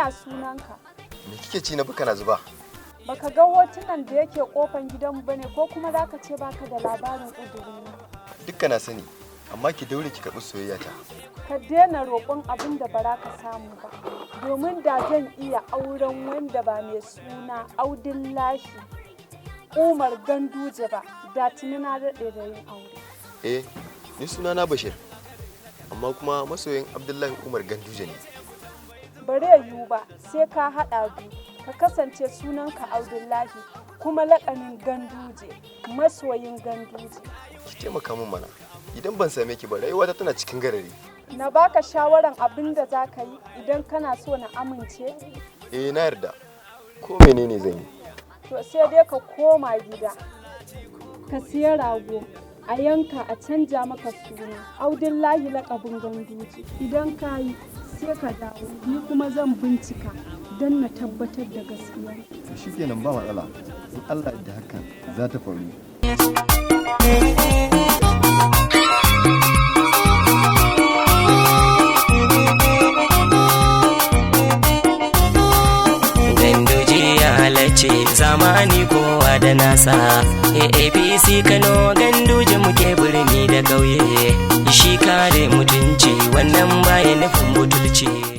ya sunanka? Me kike ci na baka na zuba? Baka ga hotunan da yake kofan gidanmu bane ko kuma zaka ce baka da labarin Budurwa? Dukka na sani, amma ki daure ki karɓi soyayya ta. Ka daina roƙon abin da bara ka samu ba, domin da zan iya auren wanda ba mai suna Abdullahi Umar Ganduje ba, da tuni na daɗe da yin aure. Ni sunana Bashir, amma kuma masoyin Abdullahi Umar Ganduje ne. Bare yiwu ba, sai ka haɗa biyu, ka kasance sunanka Abdullahi kuma laƙanin Ganduje, masoyin Ganduje. Ki taimaka min mana, idan ban same ki ba rayuwata tana cikin garari. Na baka shawaran abin da za ka yi idan kana so na amince? Na yarda, ko menene zan yi? To sai dai ka koma gida, ka siya rago, a yanka a canja maka suna Abdullahi laƙabin Ganduje. Idan ka yi sai ka dawo, ni kuma zan bincika don na tabbatar da gaskiya. Shi kenan ba matsala, in Allah da hakan za ta faru. Zamani kowa da nasa APC Kano Ganduje muke birni da ƙauye, shi kare mutunci wannan baya nufin butulci.